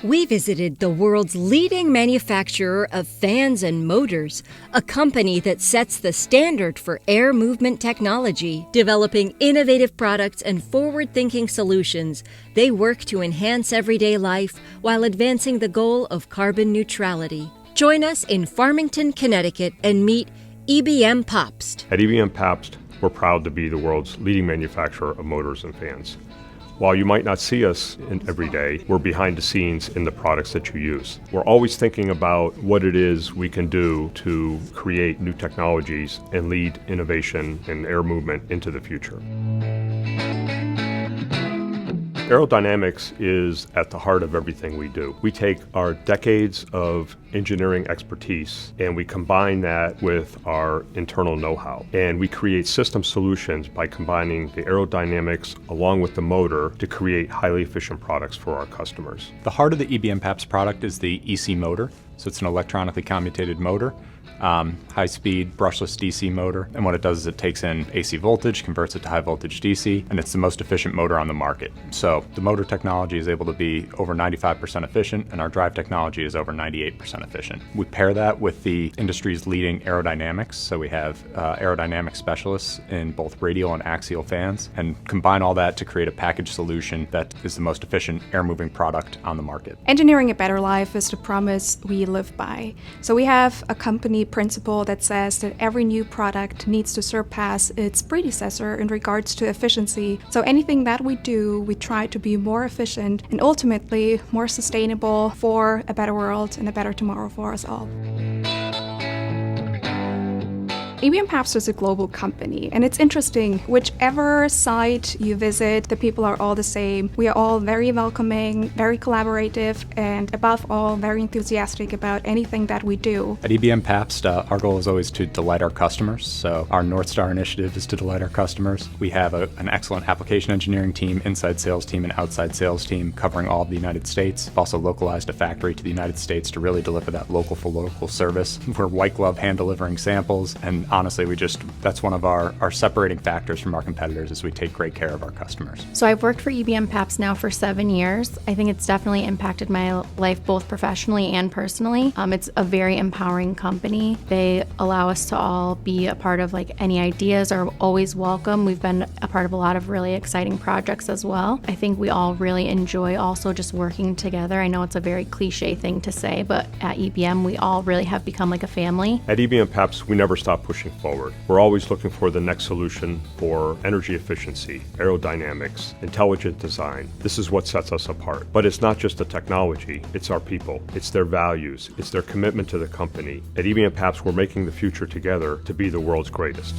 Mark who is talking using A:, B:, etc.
A: We visited the world's leading manufacturer of fans and motors, a company that sets the standard for air movement technology. Developing innovative products and forward-thinking solutions, they work to enhance everyday life while advancing the goal of carbon neutrality. Join us in Farmington, Connecticut, and meet ebm-papst.
B: At ebm-papst, we're proud to be the world's leading manufacturer of motors and fans. While you might not see us every day, we're behind the scenes in the products that you use. We're always thinking about what it is we can do to create new technologies and lead innovation and air movement into the future. Aerodynamics is at the heart of everything we do. We take our decades of engineering expertise and we combine that with our internal know-how. And we create system solutions by combining the aerodynamics along with the motor to create highly efficient products for our customers.
C: The heart of the ebm-papst product is the EC motor. So it's an electronically commutated motor. High-speed brushless DC motor, and what it does is it takes in AC voltage, converts it to high voltage DC, and it's the most efficient motor on the market. So the motor technology is able to be over 95% efficient, and our drive technology is over 98% efficient. We pair that with the industry's leading aerodynamics, so we have aerodynamic specialists in both radial and axial fans, and combine all that to create a package solution that is the most efficient air-moving product on the market.
D: Engineering a better life is the promise we live by. So we have a company principle that says that every new product needs to surpass its predecessor in regards to efficiency. So anything that we do, we try to be more efficient and ultimately more sustainable for a better world and a better tomorrow for us all. ebm-papst is a global company, and it's interesting. Whichever site you visit, the people are all the same. We are all very welcoming, very collaborative, and above all, very enthusiastic about anything that we do.
C: At ebm-papst, our goal is always to delight our customers. So our North Star initiative is to delight our customers. We have an excellent application engineering team, inside sales team, and outside sales team covering all of the United States. We've also localized a factory to the United States to really deliver that local for local service. We're white glove hand delivering samples, and honestly, that's one of our separating factors from our competitors is we take great care of our customers.
E: So I've worked for ebm-papst now for 7 years. I think it's definitely impacted my life both professionally and personally. It's a very empowering company. They allow us to all be a part of any ideas are always welcome. We've been a part of a lot of really exciting projects as well. I think we all really enjoy also just working together. I know it's a very cliche thing to say, but at EBM we all really have become like a family.
B: At ebm-papst, we never stop pushing forward. We're always looking for the next solution for energy efficiency, aerodynamics, intelligent design. This is what sets us apart. But it's not just the technology, it's our people. It's their values, it's their commitment to the company. At ebm-papst, we're making the future together to be the world's greatest.